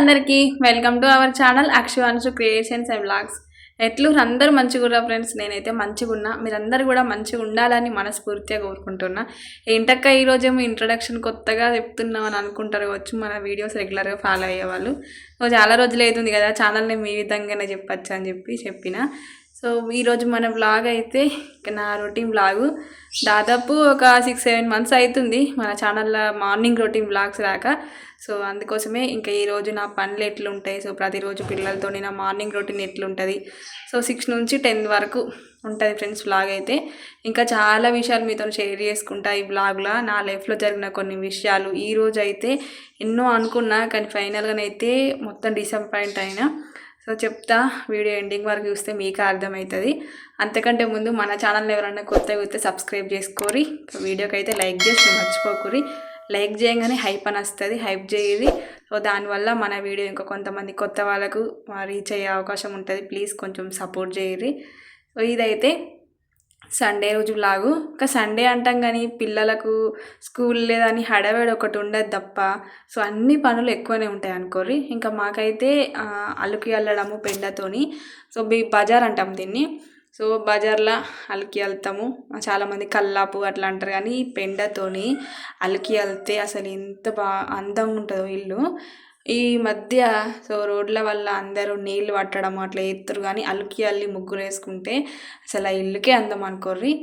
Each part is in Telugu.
అందరికీ welcome to our channel Akshavanshu creations and vlogs. ఎట్లు అందరూ మంచిగా ఫ్రెండ్స్, నేనైతే మంచిగా ఉన్నా. మీరందరూ కూడా మంచిగా ఉండాలని మనస్ఫూర్తిగా కోరుకుంటున్నా. ఏంటక్క ఈరోజేమో ఇంట్రడక్షన్ కొత్తగా చెప్తున్నాం అని అనుకుంటారు కావచ్చు మన వీడియోస్ రెగ్యులర్గా ఫాలో అయ్యేవాళ్ళు. చాలా రోజులు అవుతుంది కదా ఛానల్ని మీ విధంగానే చెప్పచ్చు అని చెప్పిన. సో ఈరోజు మన వ్లాగ్ అయితే నా రొటీన్ వ్లాగు దాదాపు ఒక 6-7 months అవుతుంది మన ఛానల్లో మార్నింగ్ రొటీన్ వ్లాగ్స్ రాక. సో అందుకోసమే ఇంకా ఈరోజు నా పనులు ఎట్లుంటాయి, సో ప్రతిరోజు పిల్లలతో నా మార్నింగ్ రొటీన్ ఎట్లుంటుంది, సో 6 నుంచి 10 వరకు ఉంటుంది ఫ్రెండ్స్ వ్లాగ్ అయితే. ఇంకా చాలా విషయాలు మీతో షేర్ చేసుకుంటా ఈ వ్లాగ్లో. నా లైఫ్లో జరిగిన కొన్ని విషయాలు ఈరోజు అయితే ఎన్నో అనుకున్నా కానీ ఫైనల్గానైతే మొత్తం డిసప్పాయింట్ అయినా. సో చెప్తా, వీడియో ఎండింగ్ వరకు చూస్తే మీకు అర్థమవుతుంది. అంతకంటే ముందు మన ఛానల్ ఎవరైనా కొత్తగా వస్తే సబ్స్క్రైబ్ చేసుకోరి, వీడియోకి అయితే లైక్ చేసి మర్చిపోకూరి. లైక్ చేయగానే హైప్ అని వస్తుంది, హైప్ చేయది. సో దానివల్ల మన వీడియో ఇంకా కొంతమంది కొత్త వాళ్ళకు రీచ్ అయ్యే అవకాశం ఉంటుంది. ప్లీజ్ కొంచెం సపోర్ట్ చేయరి. సో ఇదైతే సండే రోజు వ్లాగు. ఇంకా సండే అంటాం కానీ పిల్లలకు స్కూల్ లేదని హడావిడి ఒకటి ఉండదు తప్ప, సో అన్ని పనులు ఎక్కువనే ఉంటాయి అనుకోర్రి. ఇంకా మాకైతే అలుకి అల్లడము పెండతోని, సో బజార్ అంటాం దీన్ని. సో బజార్లో అలికి వెళ్తాము. చాలామంది కల్లాపు అట్లా అంటారు, కానీ పెండతోని అలికి వెళ్తే అసలు ఎంత అందంగా ఉంటుందో ఇల్లు. ఈ మధ్య సో రోడ్ల వల్ల అందరూ నీళ్ళు పట్టడం అట్లా ఎత్తురు, కానీ అలికి అల్లి ముగ్గురు వేసుకుంటే అసలు ఆ ఇల్లుకే అందం అనుకోర్రి.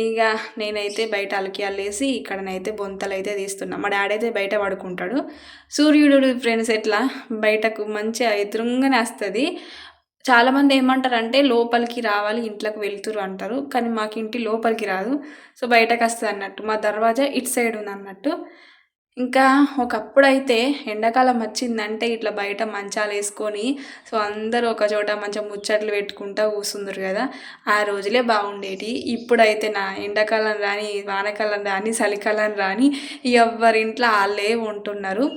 ఇక నేనైతే బయట అలికి అల్లేసి ఇక్కడనైతే బొంతలు అయితే తీస్తున్నా. మా డాడీ అయితే బయట పడుకుంటాడు. సూర్యుడు ఫ్రెండ్స్ ఎట్లా బయటకు మంచిగా ఎదురుగానే వస్తుంది. చాలామంది ఏమంటారంటే లోపలికి రావాలి ఇంట్లోకి వెళ్తురు అంటారు, కానీ మాకు ఇంటి లోపలికి రాదు, సో బయటకు వస్తుంది అన్నట్టు. మా దర్వాజా ఇటు సైడ్ ఉంది అన్నట్టు. ఇంకా ఒకప్పుడైతే ఎండాకాలం వచ్చిందంటే ఇట్లా బయట మంచాలు వేసుకొని సో అందరూ ఒక చోట మంచిగా ముచ్చట్లు పెట్టుకుంటూ కూర్చుందరు కదా, ఆ రోజులే బాగుండేటి. ఇప్పుడైతే నా ఎండాకాలం రాని, వానకాలం రాని, చలికాలం రాని ఎవరింట్లో వాళ్ళే ఉంటున్నారు.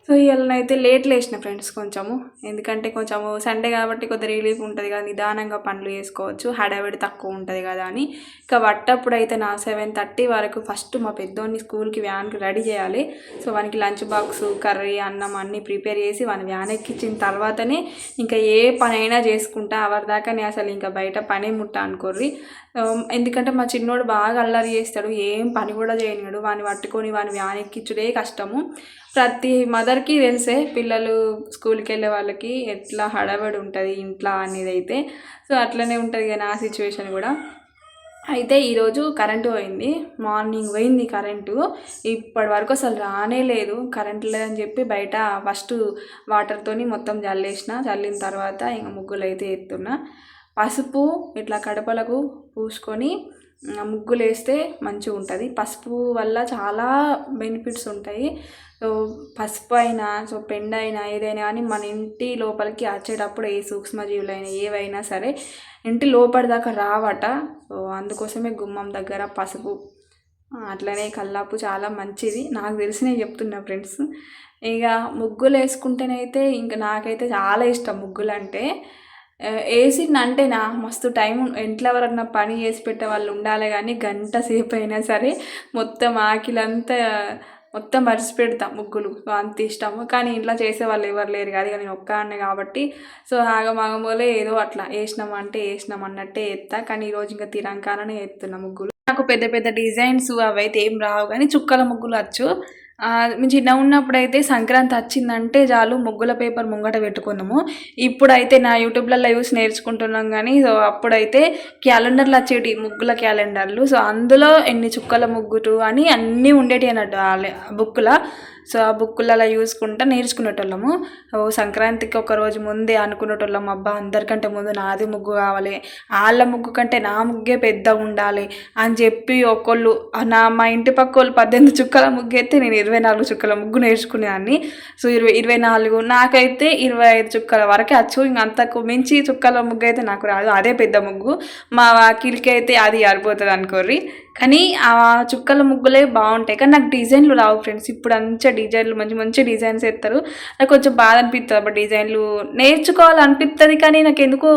సో ఇవాళనైతే లేట్ లేచిన ఫ్రెండ్స్ కొంచెము, ఎందుకంటే కొంచెము సండే కాబట్టి కొద్దిగా రిలీఫ్ ఉంటుంది కదా, నిదానంగా పనులు చేసుకోవచ్చు, హడావిడి తక్కువ ఉంటుంది కదా అని. ఇంకా పట్టప్పుడు అయితే నా 7:30 వరకు ఫస్ట్ మా పెద్దోడిని స్కూల్కి వ్యాన్కి రెడీ చేయాలి. సో వానికి లంచ్ బాక్స్, కర్రీ, అన్నం అన్నీ ప్రిపేర్ చేసి వాని వ్యాన్ ఎక్కించిన తర్వాతనే ఇంకా ఏ పనైనా చేసుకుంటా. అవరిదాకానే అసలు ఇంకా బయట పనే ముట్టా అనుకోర్రి. ఎందుకంటే మా చిన్నోడు బాగా అల్లరి చేస్తాడు, ఏం పని కూడా చేయనివాడు. వాని పట్టుకొని వాని వ్యాన్ ఎక్కించుడే కష్టము. ప్రతి మదర్కి తెలిసే పిల్లలు స్కూల్కి వెళ్ళే వాళ్ళకి ఎట్లా హడావిడి ఉంటుంది ఇంట్లో అనేది అయితే. సో అట్లనే ఉంటుంది కానీ ఆ సిచ్యువేషన్ కూడా. అయితే ఈరోజు కరెంటు పోయింది, మార్నింగ్ పోయింది కరెంటు, ఇప్పటి వరకు అసలు రానే లేదు. కరెంటు లేదని చెప్పి బయట ఫస్ట్ వాటర్తోని మొత్తం చల్లిన తర్వాత ఇంకా ముగ్గులు అయితే ఎత్తున్నా. పసుపు ఇట్లా కడపలకు పూసుకొని ముగ్గులు వేస్తే మంచిగా ఉంటుంది. పసుపు వల్ల చాలా బెనిఫిట్స్ ఉంటాయి. సో పసుపు అయినా సో పెండ అయినా ఏదైనా కానీ మన ఇంటి లోపలికి వచ్చేటప్పుడు ఏ సూక్ష్మజీవులైనా ఏవైనా సరే ఇంటి లోపలి దాకా రావట. సో అందుకోసమే గుమ్మం దగ్గర పసుపు, అట్లనే కల్లాపు చాలా మంచిది. నాకు తెలిసినవి చెప్తున్నా ఫ్రెండ్స్. ఇక ముగ్గులు వేసుకుంటేనైతే ఇంకా నాకైతే చాలా ఇష్టం ముగ్గులు అంటే. వేసిందంటే నా మస్తు టైం, ఇంట్లో ఎవరన్నా పని చేసి పెట్టే వాళ్ళు ఉండాలి, కానీ గంట సేపు అయినా సరే మొత్తం ఆకిలంతా మొత్తం మరిచి పెడతాం ముగ్గులు, అంత ఇష్టము. కానీ ఇంట్లో చేసే వాళ్ళు ఎవరు లేరు కదా, నేను ఒక్కదాన్నే కాబట్టి సో ఆగమాగమోలే ఏదో అట్లా వేసినాం అన్నట్టే ఎత్తా. కానీ ఈరోజు ఇంకా తిరంకాననే ఎత్తున్నా ముగ్గులు. నాకు పెద్ద పెద్ద డిజైన్స్ అవైతే ఏం రావు, కానీ చుక్కల ముగ్గులు వచ్చు. మేము చిన్న ఉన్నప్పుడైతే సంక్రాంతి వచ్చిందంటే చాలు ముగ్గుల పేపర్ ముంగట పెట్టుకున్నాము. ఇప్పుడైతే నా యూట్యూబ్లలో యూస్ నేర్చుకుంటున్నాం, కానీ సో అప్పుడైతే క్యాలెండర్లు వచ్చేటి, ముగ్గుల క్యాలెండర్లు. సో అందులో ఎన్ని చుక్కల ముగ్గులు అని అన్నీ ఉండేటి అన్నట్టు ఆ బుక్లో. సో ఆ బుక్కులలో చూసుకుంటా నేర్చుకునేటోళ్ళము. సంక్రాంతికి ఒక రోజు ముందే అనుకునేటోళ్ళం, అబ్బా అందరికంటే ముందు నాది ముగ్గు కావాలి, వాళ్ళ ముగ్గు కంటే నా ముగ్గే పెద్దగా ఉండాలి అని చెప్పి ఒకళ్ళు మా ఇంటి పక్క వాళ్ళు 18 చుక్కల ముగ్గు అయితే నేను 24 చుక్కల ముగ్గు నేర్చుకునేదాన్ని. సో 24 నాకైతే 25 చుక్కల వరకే వచ్చు. ఇంక అంతకు మించి చుక్కల ముగ్గు అయితే నాకు రాదు, అదే పెద్ద ముగ్గు. మా వాకిలికి అయితే అది సరిపోతుంది అనుకోర్రి. కానీ ఆ చుక్కల ముగ్గులే బాగుంటాయి, కానీ నాకు డిజైన్లు రావు ఫ్రెండ్స్. ఇప్పుడు మంచిగా డిజైన్లు మంచి డిజైన్స్ వేస్తారు, నాకు కొంచెం బాధ అనిపిస్తుంది. అప్పుడు డిజైన్లు నేర్చుకోవాలనిపిస్తుంది, కానీ నాకు ఎందుకో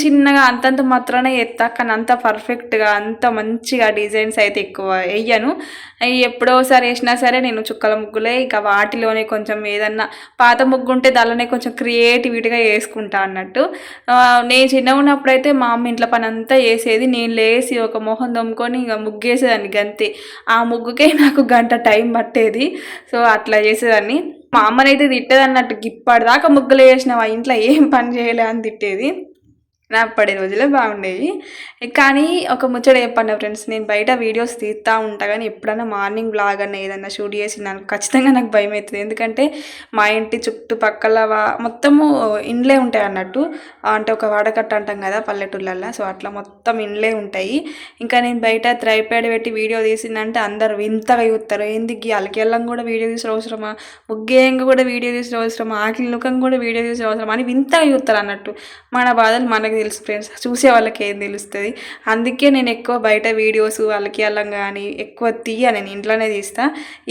చిన్నగా అంతంత మాత్రానే వేస్తా, కానీ అంత పర్ఫెక్ట్గా అంత మంచిగా డిజైన్స్ అయితే ఎక్కువ వేయను. అవి ఎప్పుడోసారి వేసినా సరే నేను చుక్కల ముగ్గులే, ఇంకా వాటిలోనే కొంచెం ఏదన్నా పాత ముగ్గు ఉంటే దానిలోనే కొంచెం క్రియేటివిటీగా వేసుకుంటా అన్నట్టు. నేను చిన్నగా ఉన్నప్పుడైతే మా అమ్మ ఇంట్లో పని అంతా చేసేది, నేను లేచి ఒక మొహం దమ్ముకొని ఇక ముగ్గేసేదాన్ని గంతే. ఆ ముగ్గుకే నాకు గంట టైం పట్టేది. సో అట్లా చేసేదాన్ని. మా అమ్మనైతే తిట్టేది అన్నట్టు, ఇప్పటిదాకా ముగ్గులు వేసినావు ఆ ఇంట్లో ఏం పని చేయలే అని తిట్టేది. నా అప్పటి రోజులే బాగుండేవి. కానీ ఒక ముచ్చట చెప్పండి ఫ్రెండ్స్, నేను బయట వీడియోస్ తీస్తూ ఉంటా కానీ ఎప్పుడైనా మార్నింగ్ బ్లాగ్ అన్న ఏదన్నా షూట్ చేసి నాకు ఖచ్చితంగా నాకు భయం అవుతుంది. ఎందుకంటే మా ఇంటి చుట్టుపక్కల మొత్తము ఇండ్లే ఉంటాయి అన్నట్టు. అంటే ఒక వాడకట్ట అంటాం కదా పల్లెటూళ్ళల్లో, సో అట్లా మొత్తం ఇండ్లే ఉంటాయి. ఇంకా నేను బయట ట్రైప్యాడ్ పెట్టి వీడియో తీసిందంటే అందరు వింతగా చూస్తారు, ఏంది అలకెళ్ళం కూడా వీడియో తీసిన అవసరమా, ముగ్గేయంగా కూడా వీడియో తీసిన అవసరమా, ఆకిలి నుకం కూడా వీడియో తీసిన అవసరమా అని వింతగా చూస్తారు అన్నట్టు. మన బాధలు మనకు తెలుసు ఫ్రెండ్స్, చూసే వాళ్ళకి ఏం తెలుస్తుంది. అందుకే నేను ఎక్కువ బయట వీడియోస్ వాళ్ళకి అల్లం కానీ ఎక్కువ నేను ఇంట్లోనే తీస్తా.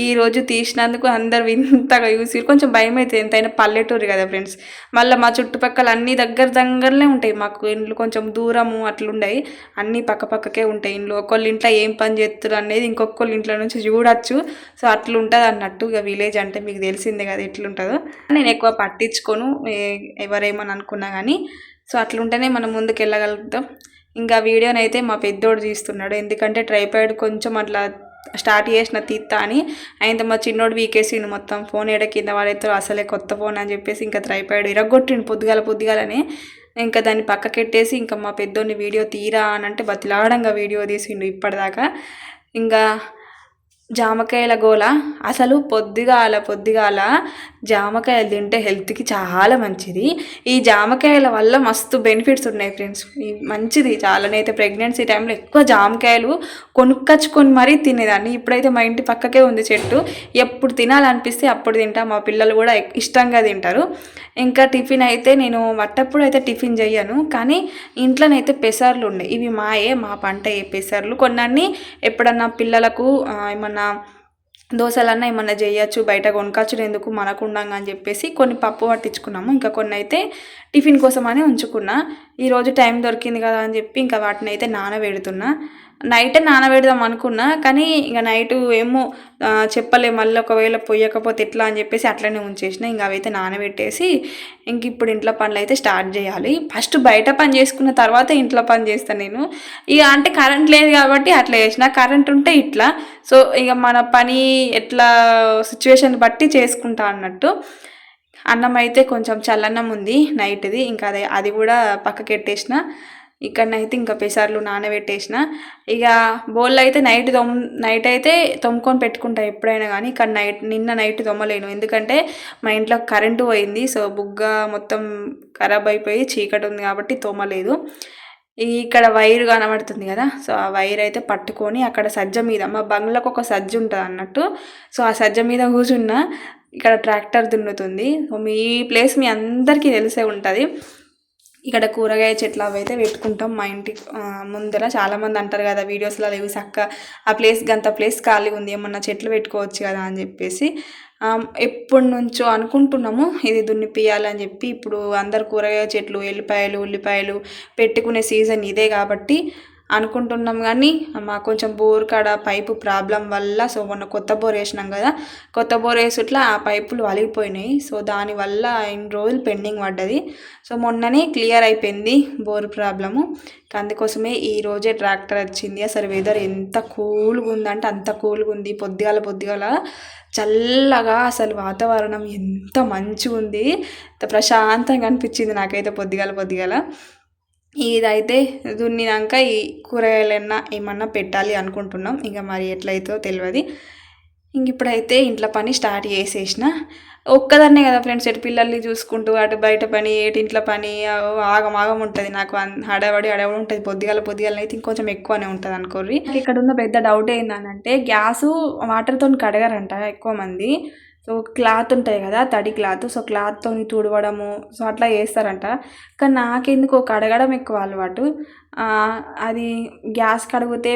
ఈరోజు తీసినందుకు అందరు వింతగా చూసి కొంచెం భయం అవుతుంది, ఎంతైనా పల్లెటూరు కదా ఫ్రెండ్స్. మళ్ళీ మా చుట్టుపక్కల అన్ని దగ్గరనే ఉంటాయి, మాకు ఇండ్లు కొంచెం దూరము అట్లుండయి, అన్నీ పక్కపక్కకే ఉంటాయి ఇండ్లు. ఒకళ్ళ ఇంట్లో ఏం పని చేస్తారు అనేది ఇంకొకళ్ళ ఇంట్లో నుంచి చూడొచ్చు. సో అట్లుంటుంది అన్నట్టు. ఇక విలేజ్ అంటే మీకు తెలిసిందే కదా ఎట్లుంటుందో. నేను ఎక్కువ పట్టించుకోను ఎవరేమని అనుకున్నా కానీ. సో అట్లుంటేనే మనం ముందుకు వెళ్ళగలుగుతాం. ఇంకా వీడియోని అయితే మా పెద్దోడు తీస్తున్నాడు, ఎందుకంటే ట్రైపాడ్ కొంచెం అట్లా స్టార్ట్ చేసిన తీత్తా అని. ఆయన మా చిన్నోడు వీకేసిండు మొత్తం, ఫోన్ ఎడ కింద వాడైతే అసలే కొత్త ఫోన్ అని చెప్పేసి ఇంకా ట్రైపాడ్ ఇరగొట్టిండు పొద్దుగాలనే. ఇంకా దాన్ని పక్కకెట్టేసి ఇంకా మా పెద్దోడిని వీడియో తీరా అని అంటే బతిలాడంగా వీడియో తీసిండు ఇప్పటిదాకా. ఇంకా జామకాయల గోల అసలు పొద్దుగాల జామకాయలు తింటే హెల్త్కి చాలా మంచిది. ఈ జామకాయల వల్ల మస్తు బెనిఫిట్స్ ఉన్నాయి ఫ్రెండ్స్, మంచిది చాలా. నేనైతే ప్రెగ్నెన్సీ టైంలో ఎక్కువ జామకాయలు కొనుక్కొచ్చుకొని మరీ తినేదాన్ని. ఇప్పుడైతే మా ఇంటి పక్కకే ఉంది చెట్టు, ఎప్పుడు తినాలనిపిస్తే అప్పుడు తింటా. మా పిల్లలు కూడా ఇష్టంగా తింటారు. ఇంకా టిఫిన్ అయితే నేను వట్టప్పుడు అయితే టిఫిన్ చెయ్యను, కానీ ఇంట్లోనైతే పెసర్లు ఉన్నాయి, ఇవి మా పంట పెసర్లు. కొన్నీ ఎప్పుడన్నా పిల్లలకు ఏమన్నా దోశలన్నా ఏమన్నా చేయొచ్చు, బయట కొనుక్కొచ్చుడు ఎందుకు మనకు ఉండంగా అని చెప్పేసి కొన్ని పప్పు పట్టించుకున్నాము. ఇంకా కొన్ని అయితే టిఫిన్ కోసం అని ఉంచుకున్నా. ఈరోజు టైం దొరికింది కదా అని చెప్పి ఇంకా వాటిని అయితే నానబెడుతున్నా. నైటే నానబెడదాం అనుకున్నా, కానీ ఇంకా నైట్ ఏమో చెప్పలే, మళ్ళీ ఒకవేళ పొయ్యకపోతే ఎట్లా అని చెప్పేసి అట్లనే ఉంచేసిన. ఇంకా అవైతే నానబెట్టేసి ఇంక ఇప్పుడు ఇంట్లో పనులు అయితే స్టార్ట్ చేయాలి. ఫస్ట్ బయట పని చేసుకున్న తర్వాత ఇంట్లో పని చేస్తాను నేను. ఇక అంటే కరెంట్ లేదు కాబట్టి అట్లా చేసిన, కరెంట్ ఉంటే ఇట్లా. సో ఇక మన పని ఎట్లా సిచ్యువేషన్ బట్టి చేసుకుంటా అన్నట్టు. అన్నం అయితే కొంచెం చల్లన్నం ఉంది నైట్ది, ఇంకా అది కూడా పక్కకెట్టేసిన. ఇక్కడనైతే ఇంకా పెసర్లు నానబెట్టేసిన. ఇక బోళ్ళు అయితే నైట్ అయితే తొమ్ముకొని పెట్టుకుంటా ఎప్పుడైనా కానీ. ఇక్కడ నిన్న నైట్ తొమ్మలేను, ఎందుకంటే మా ఇంట్లో కరెంటు పోయింది. సో బుగ్గ మొత్తం ఖరాబ్ అయిపోయి చీకటి ఉంది కాబట్టి తోమలేదు. ఇక్కడ వైర్ కనబడుతుంది కదా, సో ఆ వైర్ అయితే పట్టుకొని అక్కడ సజ్జ మీద, మా బంగ్లాకు ఒక సజ్జ ఉంటుంది అన్నట్టు, సో ఆ సజ్జ మీద కూర్చున్నా. ఇక్కడ ట్రాక్టర్ దున్నుతుంది. ఈ ప్లేస్ మీ అందరికీ తెలిసే ఉంటుంది. ఇక్కడ కూరగాయ చెట్లు అవి అయితే పెట్టుకుంటాం మా ఇంటి ముందర. చాలామంది అంటారు కదా వీడియోస్లో, లేవి చక్క ఆ ప్లేస్ గంత ప్లేస్ ఖాళీ ఉంది, ఏమన్నా చెట్లు పెట్టుకోవచ్చు కదా అని చెప్పేసి ఎప్పటి నుంచో అనుకుంటున్నాము ఇది దున్నిపియాలని చెప్పి. ఇప్పుడు అందరు కూరగాయ చెట్లు, ఎల్లిపాయలు, ఉల్లిపాయలు పెట్టుకునే సీజన్ ఇదే కాబట్టి అనుకుంటున్నాం. కానీ మాకు కొంచెం బోర్ కాడ పైపు ప్రాబ్లం వల్ల, సో మొన్న కొత్త బోర్ వేసినాం కదా, కొత్త బోర్ వేసుట్లా ఆ పైపులు వలిగిపోయినాయి. సో దానివల్ల ఇన్ని రోజులు పెండింగ్ పడ్డది. సో మొన్ననే క్లియర్ అయిపోయింది బోర్ ప్రాబ్లము. అందుకోసమే ఈరోజే ట్రాక్టర్ వచ్చింది. అసలు వెదర్ ఎంత కూల్గా ఉందంటే అంత కూల్గా ఉంది. పొద్దుగాల చల్లగా, అసలు వాతావరణం ఎంత మంచిగా ఉంది, ప్రశాంతంగా అనిపించింది నాకైతే పొద్దుగాల. ఇదైతే దున్నినాక ఈ కూరగాయలన్నా ఏమన్నా పెట్టాలి అనుకుంటున్నాం. ఇంకా మరి ఎట్లయితే తెలియదు. ఇంక ఇప్పుడైతే ఇంట్లో పని స్టార్ట్ చేసేసిన. ఒక్కదాన్నే కదా ఫ్రెండ్స్, ఎటు పిల్లల్ని చూసుకుంటూ అటు బయట పని ఏటి ఇంట్లో పని ఆగం ఉంటుంది నాకు. హడావడి ఉంటుంది. పొద్దుగాల అయితే ఇంకొంచెం ఎక్కువనే ఉంటుంది అనుకోర్రి. ఇక్కడ ఉన్న పెద్ద డౌట్ ఏంటంటే గ్యాసు వాటర్తో కడగారంట ఎక్కువ మంది. సో క్లాత్ ఉంటాయి కదా, తడి క్లాత్, సో క్లాత్తో తుడవడము, సో అట్లా చేస్తారంట. కానీ నాకెందుకు కడగడం ఎక్కువ అలవాటు. అది గ్యాస్ కడిగితే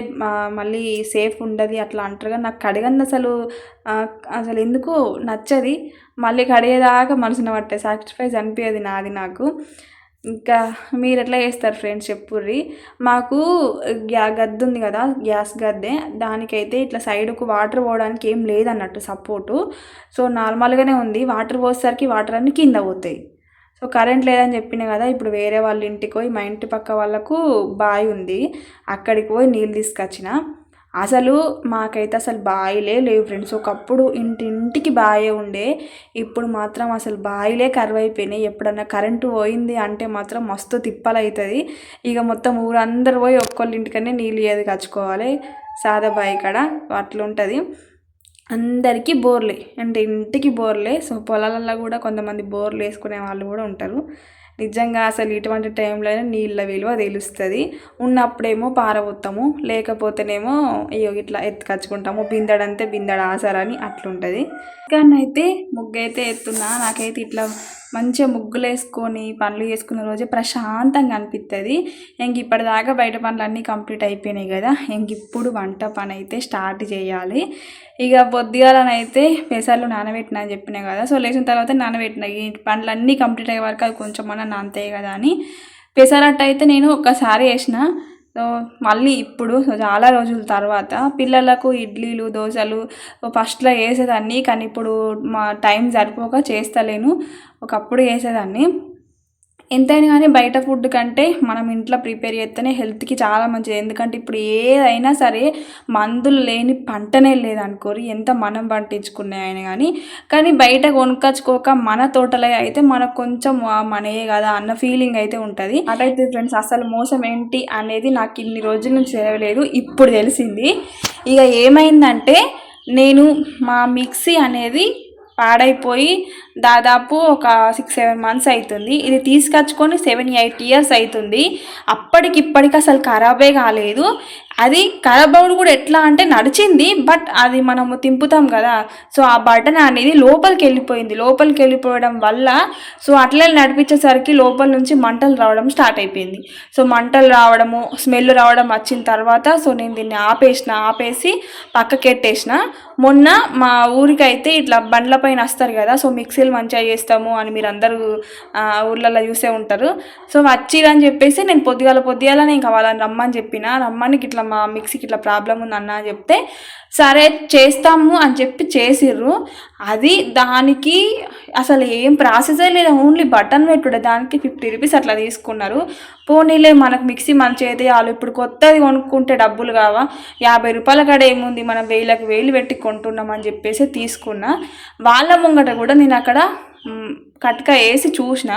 మళ్ళీ సేఫ్ ఉండదు అట్లా అంటారు. కానీ నాకు కడగంది అసలు ఎందుకు నచ్చది. మళ్ళీ కడిగేదాకా మనసున పట్టే సాక్రిఫైస్ అనిపించదు నాది నాకు. ఇంకా మీరు ఎట్లా చేస్తారు ఫ్రెండ్స్ చెప్పుర్రి. మాకు గద్ద ఉంది కదా, గ్యాస్ గద్దె, దానికైతే ఇట్లా సైడ్కు వాటర్ పోవడానికి ఏం లేదన్నట్టు సపోర్టు. సో నార్మల్గానే ఉంది. వాటర్ పోసేసరికి వాటర్ అన్నీ కింద పోతాయి. సో కరెంట్ లేదని చెప్పిన కదా, ఇప్పుడు వేరే వాళ్ళ ఇంటికి పోయి, మా ఇంటి పక్క వాళ్ళకు బావి ఉంది, అక్కడికి పోయి నీళ్ళు తీసుకొచ్చిన. అసలు మాకైతే అసలు బావిలే లేవు ఫ్రెండ్స్. ఒకప్పుడు ఇంటింటికి బావి ఉండే, ఇప్పుడు మాత్రం అసలు బావిలే కరువైపోయినాయి. ఎప్పుడన్నా కరెంటు పోయింది అంటే మాత్రం మస్తు తిప్పలవుతుంది. ఇక మొత్తం ఊరందరూ పోయి ఒక్కొక్క ఇంటికనే నీళ్ళు ఏది కచ్చుకోవాలి, సాదా బావి కాడ అట్లుంటుంది. అందరికీ బోర్లే, అంటే ఇంటికి బోర్లే. సో పొలాలలో కూడా కొంతమంది బోర్లు వేసుకునే వాళ్ళు కూడా ఉంటారు. నిజంగా అసలు ఇటువంటి టైంలోనే నీళ్ళ విలువ తెలుస్తుంది. ఉన్నప్పుడేమో పారబోతాము, లేకపోతేనేమో అయ్యో ఇట్లా ఎత్తుకచ్చుకుంటాము, బిందెడంతే బిందెడ ఆసరని అట్లుంటుంది. కానీ అయితే ముగ్గు అయితే ఎత్తున్నా, నాకైతే ఇట్లా మంచిగా ముగ్గులు వేసుకొని పనులు చేసుకున్న రోజే ప్రశాంతంగా అనిపిస్తుంది. ఇంక ఇప్పటిదాకా బయట పనులు అన్నీ కంప్లీట్ అయిపోయినాయి కదా, ఇంక ఇప్పుడు వంట పని అయితే స్టార్ట్ చేయాలి. ఇక పొద్దుగాలనైతే పెసర్లు నానబెట్టిన అని చెప్పినా కదా, సో లేచిన తర్వాత నానబెట్టిన. ఈ పనులన్నీ కంప్లీట్ అయ్యే వరకు అది కొంచెం అన్న నానతాయి కదా అని. పెసరట్టు అయితే నేను ఒక్కసారి వేసిన. సో మళ్ళీ ఇప్పుడు చాలా రోజుల తర్వాత పిల్లలకు ఇడ్లీలు దోశలు ఫస్ట్లో వేసేదాన్ని, కానీ ఇప్పుడు మా టైం సరిపోక చేస్తలేను. ఒకప్పుడు వేసేదాన్ని. ఎంతైనా కానీ బయట ఫుడ్ కంటే మనం ఇంట్లో ప్రిపేర్ చేస్తేనే హెల్త్కి చాలా మంచిది. ఎందుకంటే ఇప్పుడు ఏదైనా సరే మందులు లేని పంటనే లేదనుకోరి, ఎంత మనం పండించుకున్నాయని కానీ బయట కొనుక్కొచ్చుకోక మన తోటలో అయితే మనకు కొంచెం మనయే కదా అన్న ఫీలింగ్ అయితే ఉంటుంది. అటైతే ఫ్రెండ్స్ అసలు మోసం ఏంటి అనేది నాకు ఇన్ని రోజుల నుంచి తెలియలేదు, ఇప్పుడు తెలిసింది. ఇక ఏమైందంటే నేను మా మిక్సీ అనేది పాడైపోయి దాదాపు ఒక 6-7 months అవుతుంది. ఇది తీసుకొచ్చుకొని 7-8 years అవుతుంది. అప్పటికిప్పటికి అసలు ఖరాబే కాలేదు. అది ఖరాబ్ అవ్వడం కూడా ఎట్లా అంటే నడిచింది, బట్ అది మనము తింపుతాం కదా, సో ఆ బటన్ అనేది లోపలికి వెళ్ళిపోయింది. లోపలికి వెళ్ళిపోవడం వల్ల సో అట్లే నడిపించేసరికి లోపల నుంచి మంటలు రావడం స్టార్ట్ అయిపోయింది. సో మంటలు రావడము, స్మెల్ రావడం వచ్చిన తర్వాత సో నేను దీన్ని ఆపేసి పక్కకెట్టేసిన. మొన్న మా ఊరికైతే ఇట్లా బండ్ల పైన వస్తారు కదా, సో మిక్సీలు మంచిగా చేస్తాము అని మీరు అందరూ ఊర్లలో చూసే ఉంటారు. సో వచ్చిరని చెప్పేసి నేను పొద్దుగాల నేను వాళ్ళని రమ్మని చెప్పిన. రమ్మనికి ఇట్లా మా మిక్సీకి ఇట్లా ప్రాబ్లం ఉంది అన్న అని చెప్తే సరే చేస్తాము అని చెప్పి చేసిర్రు. అది దానికి అసలు ఏం ప్రాసెసే లేదు, ఓన్లీ బటన్ పెట్టుడే, దానికి 50 rupees అట్లా తీసుకున్నారు. పోనీలే మనకు మిక్సీ మంచి అయితే వాళ్ళు ఇప్పుడు కొత్తది కొనుక్కుంటే డబ్బులు కావా, 50 రూపాయల కాడ ఏముంది, మనం 1000 పెట్టి కొంటున్నామని చెప్పేసి తీసుకున్నా. వాళ్ళ ముంగట కూడా నేను అక్కడ కట్క వేసి చూసిన,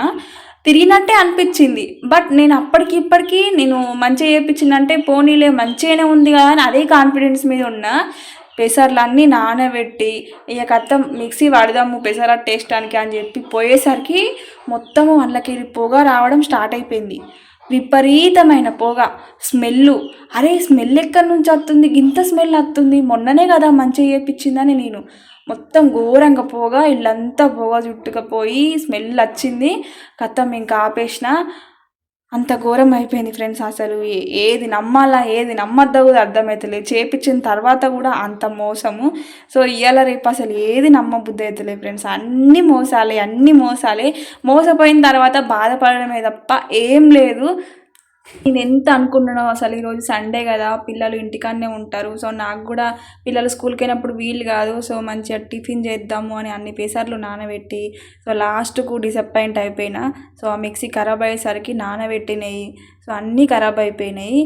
తిరిగినట్టే అనిపించింది. బట్ నేను అప్పటికి నేను మంచిగా చేయించిందంటే పోనీలే మంచిగానే ఉంది కదా అని అదే కాన్ఫిడెన్స్ మీద ఉన్నా. పెసర్లు అన్నీ నానబెట్టి ఇక కత్తం మిక్సీ వాడదాము పెసర టేస్టానికి అని చెప్పి పోయేసరికి మొత్తము వాళ్ళకి పొగ రావడం స్టార్ట్ అయిపోయింది. విపరీతమైన పొగ, స్మెల్లు. అరే స్మెల్ ఎక్కడి నుంచి వస్తుంది, ఇంత స్మెల్ వస్తుంది, మొన్ననే కదా మంచిగా చేయించిందని నేను మొత్తం ఘోరంగా పొగ, ఇల్లంతా పొగ చుట్టుకపోయి స్మెల్ వచ్చింది. కథం ఇంకా ఆపేసిన. అంత ఘోరం అయిపోయింది ఫ్రెండ్స్. అసలు ఏది నమ్మాలా ఏది నమ్మద్దా కూడా అర్థమవుతలేదు. చేపించిన తర్వాత కూడా అంత మోసము. సో ఇవాళ రేపు అసలు ఏది నమ్మబుద్ధి అవుతలేదు ఫ్రెండ్స్. అన్నీ మోసాలే. మోసపోయిన తర్వాత బాధపడడమే తప్ప ఏం లేదు. నేను ఎంత అనుకున్నానో అసలు ఈరోజు సండే కదా, పిల్లలు ఇంటికాడనే ఉంటారు. సో నాకు కూడా పిల్లలు స్కూల్కి వెళ్ళినప్పుడు వీలు కాదు. సో మంచిగా టిఫిన్ చేద్దాము అని అన్ని పెసర్లు నానబెట్టి సో లాస్ట్కు డిసప్పాయింట్ అయిపోయినా. సో ఆ మిక్సీ ఖరాబ్ అయ్యేసరికి నానబెట్టినాయి, సో అన్నీ ఖరాబ్ అయిపోయినాయి.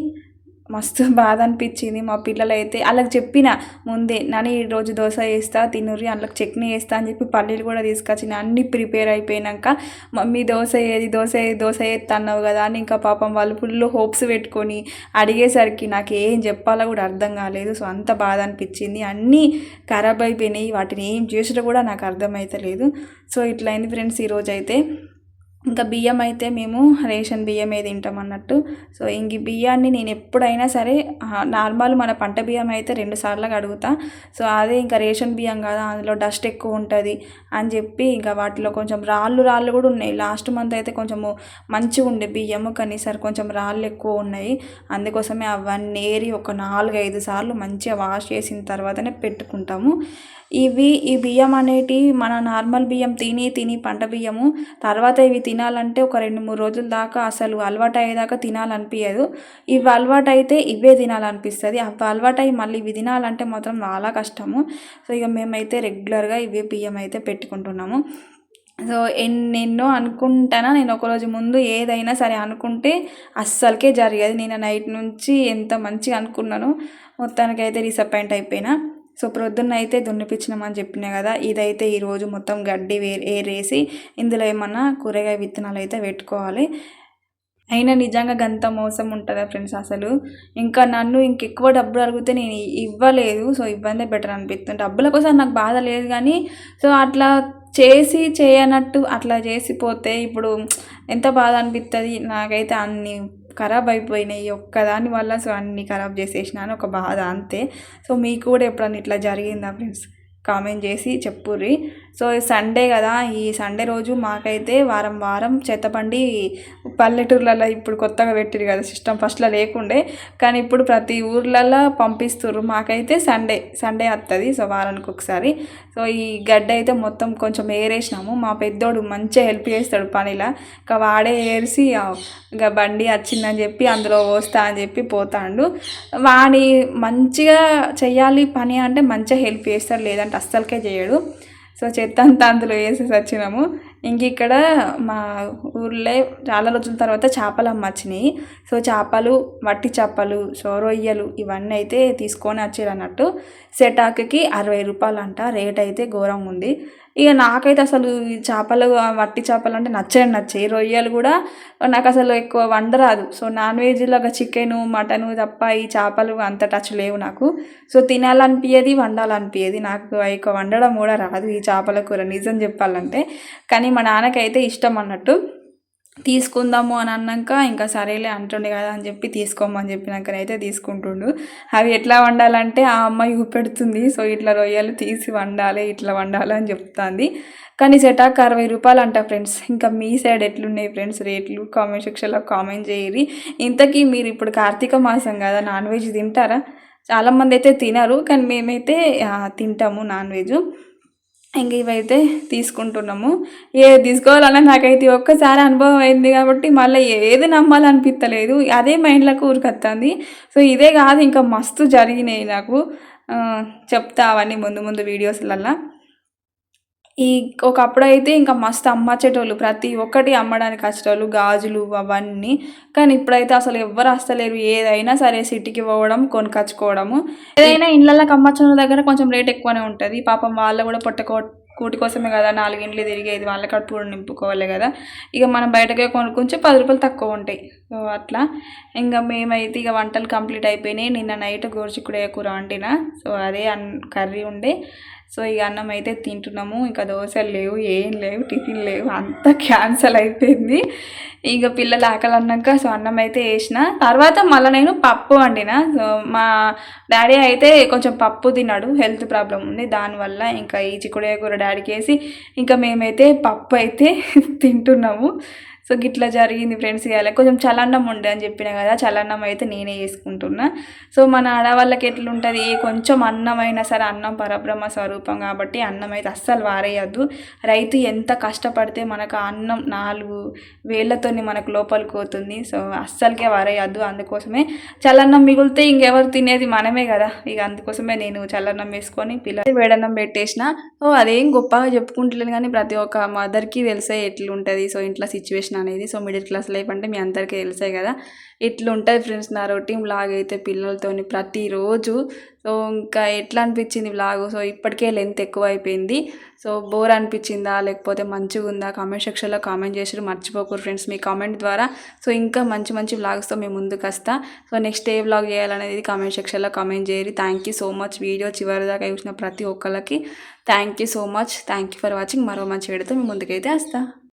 మస్తు బాధ అనిపించింది. మా పిల్లలు అయితే వాళ్ళకి చెప్పిన ముందే, నాని ఈరోజు దోశ వేస్తా తినుర్రి, అందులోకి చట్నీ వేస్తా అని చెప్పి పల్లీలు కూడా తీసుకొచ్చిన. అన్నీ ప్రిపేర్ అయిపోయినాక మమ్మీ దోశ వేస్తా అన్నావు కదా అని ఇంకా పాపం వాళ్ళు ఫుల్ హోప్స్ పెట్టుకొని అడిగేసరికి నాకు ఏం చెప్పాలో కూడా అర్థం కాలేదు. సో అంత బాధ అనిపించింది. అన్నీ ఖరాబ్ అయిపోయినాయి, వాటిని ఏం చేసినా కూడా నాకు అర్థమవుతలేదు. సో ఇట్లా అయింది ఫ్రెండ్స్ ఈరోజు అయితే. ఇంకా బియ్యం అయితే మేము రేషన్ బియ్యమే తింటాం అన్నట్టు. సో ఇంక బియ్యాన్ని నేను ఎప్పుడైనా సరే నార్మల్ మన పంట బియ్యం అయితే 2 సార్లు కడుగుతా. సో అదే ఇంకా రేషన్ బియ్యం కదా, అందులో డస్ట్ ఎక్కువ ఉంటుంది అని చెప్పి ఇంకా వాటిలో కొంచెం రాళ్ళు కూడా ఉన్నాయి. లాస్ట్ మంత్ అయితే కొంచెము మంచిగా ఉండే బియ్యము, కానీ ఈసారి కొంచెం రాళ్ళు ఎక్కువ ఉన్నాయి. అందుకోసమే అవన్నీ ఏరి ఒక 4-5 సార్లు మంచిగా వాష్ చేసిన తర్వాతనే పెట్టుకుంటాము. ఈ బియ్యం అనేటివి మన నార్మల్ బియ్యం తిని పంట బియ్యము తర్వాత ఇవి తినాలంటే ఒక 2-3 రోజుల దాకా అసలు అలవాటు అయ్యేదాకా తినాలనిపించదు. ఇవి అలవాటు అయితే ఇవే తినాలనిపిస్తుంది. అవి అలవాటు అయ్యి మళ్ళీ ఇవి తినాలంటే మాత్రం చాలా కష్టము. సో ఇక మేమైతే రెగ్యులర్గా ఇవే బియ్యం అయితే పెట్టుకుంటున్నాము. సో ఎన్నెన్నో అనుకుంటానా నేను ఒకరోజు ముందు ఏదైనా సరే అనుకుంటే అస్సలకే జరిగేది. నేను నైట్ నుంచి ఎంత మంచిగా అనుకున్నానో మొత్తానికైతే డిసప్పాయింట్ అయిపోయినా. సో ప్రొద్దున్న అయితే దున్నిపించినామని చెప్పినా కదా, ఇదైతే ఈరోజు మొత్తం గడ్డి ఏరేసి ఇందులో ఏమన్నా కూరగాయ విత్తనాలు అయితే పెట్టుకోవాలి. అయినా నిజంగా గంత మోసం ఉంటుందా ఫ్రెండ్స్ అసలు. ఇంకా నన్ను ఇంకెక్కువ డబ్బులు అడిగితే నేను ఇవ్వలేదు. సో ఇబ్బంది బెటర్ అనిపిస్తుంది. డబ్బుల కోసం నాకు బాధ లేదు కానీ సో అట్లా చేయనట్టు అట్లా చేసిపోతే ఇప్పుడు ఎంత బాధ అనిపిస్తుంది. నాకైతే అన్ని ఖరాబ్ అయిపోయినాయి ఒక్కదాని వల్ల. సో అన్ని ఖరాబ్ చేసేసినాను, ఒక బాధ అంతే. సో మీకు కూడా ఎప్పుడన్నా ఇట్లా జరిగిందా ఫ్రెండ్స్? కామెంట్ చేసి చెప్పుర్రి. సో సండే కదా, ఈ సండే రోజు మాకైతే వారం చెత్తబండి పల్లెటూర్లలో ఇప్పుడు కొత్తగా పెట్టిరు కదా సిస్టమ్, ఫస్ట్లో లేకుండే కానీ ఇప్పుడు ప్రతి ఊర్లలో పంపిస్తుర్రు. మాకైతే సండే వస్తుంది. సో వారానికి ఒకసారి. సో ఈ గడ్డ అయితే మొత్తం కొంచెం ఏరేసినాము. మా పెద్దోడు మంచిగా హెల్ప్ చేస్తాడు పనిలా. ఇంకా వాడే ఏరిసి ఇంకా బండి వచ్చిందని చెప్పి అందులో పోస్తా అని చెప్పి పోతాడు. వాడి మంచిగా చెయ్యాలి పని అంటే మంచిగా హెల్ప్ చేస్తాడు, లేదంటే అస్సలకే చేయడు. సో చెత్త అంతా అందులో వేసేసి వచ్చినాము. ఇంక ఇక్కడ మా ఊర్లో చాలా రోజుల తర్వాత చేపలు అమ్మచ్చినాయి. సో చేపలు, వట్టి చేపలు, సో రొయ్యలు ఇవన్నీ అయితే తీసుకొని వచ్చారు అన్నట్టు. సెటాక్కి 60 రూపాయలు అంట. రేట్ అయితే ఘోరంగా ఉంది. ఇక నాకైతే అసలు ఈ చేపలు, వట్టి చేపలు అంటే నచ్చాయి. రొయ్యలు కూడా నాకు అసలు ఎక్కువ వండరాదు. సో నాన్ వెజ్లాగా చికెను మటను తప్ప ఈ చేపలు అంత టచ్ లేవు నాకు. సో తినాలనిపించేది, వండాలనిపించేది. నాకు ఎక్కువ వండడం కూడా రాదు ఈ చేపల కూర నిజం చెప్పాలంటే. కానీ మా నాన్నకైతే ఇష్టం అన్నట్టు. తీసుకుందాము అని అన్నాక ఇంకా సరేలే అంటుండే కదా అని చెప్పి తీసుకోమని చెప్పినాకనైతే తీసుకుంటుండు. అవి ఎట్లా వండాలంటే ఆ అమ్మాయి పెడుతుంది. సో ఇట్లా రొయ్యలు తీసి వండాలి, ఇట్లా వండాలి అని చెప్తుంది. కానీ సెటాక్ 60 రూపాయలు అంట ఫ్రెండ్స్. ఇంకా మీ సైడ్ ఎట్లున్నాయి ఫ్రెండ్స్ రేట్లు? కామెంట్ సెక్షన్లో కామెంట్ చేయరి. ఇంతకీ మీరు ఇప్పుడు కార్తీక మాసం కదా, నాన్ వెజ్ తింటారా? చాలామంది అయితే తినరు కానీ మేమైతే తింటాము నాన్ వెజ్. ఇంక ఇవైతే తీసుకుంటున్నాము. ఏది తీసుకోవాలన్నా నాకైతే ఒక్కసారి అనుభవం అయింది కాబట్టి మళ్ళీ ఏది నమ్మాలనిపించలేదు. అదే మైండ్లోకి ఊరికొస్తుంది. సో ఇదే కాదు ఇంకా మస్తు జరిగినాయి నాకు. చెప్తా అవన్నీ ముందు వీడియోస్లల్లో. ఒకప్పుడు అయితే ఇంకా మస్తు అమ్మచ్చేటోళ్ళు, ప్రతి ఒక్కటి అమ్మడానికి వచ్చేటోళ్ళు, గాజులు అవన్నీ. కానీ ఇప్పుడైతే అసలు ఎవ్వరు వస్తలేరు. ఏదైనా సరే సిటీకి పోవడం, కొనుకొచ్చుకోవడము. ఏదైనా ఇళ్ళకి అమ్మచ్చిన దగ్గర కొంచెం రేట్ ఎక్కువనే ఉంటుంది. పాపం వాళ్ళు కూడా కూటి కోసమే కదా 4 ఇండ్లు తిరిగేది, వాళ్ళ కడుపు కూడా నింపుకోవాలి కదా. ఇక మనం బయటకే కొనుక్కుంటే 10 రూపాయలు తక్కువ ఉంటాయి. సో అట్లా ఇంకా మేమైతే ఇక వంటలు కంప్లీట్ అయిపోయినాయి. నిన్న నైట్ గోరుచిక్కుడుకాయ కూర వండినా. సో అదే కర్రీ ఉండే. సో ఇక అన్నం అయితే తింటున్నాము. ఇంకా దోశలు లేవు, ఏం లేవు, టిఫిన్ లేవు, అంతా క్యాన్సల్ అయిపోయింది. ఇక పిల్లలు ఆకలి అన్నాక సో అన్నం అయితే వేసిన తర్వాత మళ్ళీ నేను పప్పు వండిన. సో మా డాడీ అయితే కొంచెం పప్పు తిన్నాడు, హెల్త్ ప్రాబ్లం ఉంది దానివల్ల. ఇంకా ఈ చిక్కుడుకాయ కూర డాడీకి వేసి ఇంకా మేమైతే పప్పు అయితే తింటున్నాము. సో గిట్లా జరిగింది ఫ్రెండ్స్. ఇవాళ కొంచెం చల్లన్నం ఉండే అని చెప్పిన కదా, చల్లన్నం అయితే నేనే చేసుకుంటున్నా. సో మన ఆడవాళ్ళకి ఎట్లుంటుంది, కొంచెం అన్నం అయినా సరే, అన్నం పరబ్రహ్మ స్వరూపం కాబట్టి అన్నం అయితే అస్సలు వారేయద్దు. రైతు ఎంత కష్టపడితే మనకు అన్నం 4 వేళ్ళతో మనకు లోపలికి పోతుంది. సో అస్సలకే వారేయద్దు. అందుకోసమే చల్లన్నం మిగిలితే ఇంకెవరు తినేది మనమే కదా. ఇక అందుకోసమే నేను చల్లన్నం వేసుకొని పిల్లలు వేడన్నం పెట్టేసిన. సో అదేం గొప్పగా చెప్పుకుంటలేను కానీ ప్రతి ఒక్క మదర్కి తెలిసే ఎట్లుంటుంది. సో ఇంట్లో సిచ్యువేషన్ అనేది. సో మిడిల్ క్లాస్ లైఫ్ అంటే మీ అందరికీ తెలిసే కదా. ఇట్లుంటుంది ఫ్రెండ్స్ నా రొటీన్ వ్లాగ్ అయితే పిల్లలతోని ప్రతిరోజు. సో ఇంకా ఎట్లా అనిపించింది వ్లాగ్? సో ఇప్పటికే లెంత్ ఎక్కువ అయిపోయింది. సో బోర్ అనిపించిందా లేకపోతే మంచిగా ఉందా కామెంట్ సెక్షన్లో కామెంట్ చేసి మర్చిపోకూరు ఫ్రెండ్స్. మీ కామెంట్ ద్వారా సో ఇంకా మంచి వ్లాగ్స్తో మేము ముందుకు వస్తా. సో నెక్స్ట్ ఏ వ్లాగ్ చేయాలనేది కామెంట్ సెక్షన్లో కామెంట్ చేయరు. Thank you so much. Video చివరి దాకా చూసిన ప్రతి ఒక్కరికి thank you so much. Thank you for watching. మరో మంచి వీడియోతో మేము ముందుకైతే వస్తా.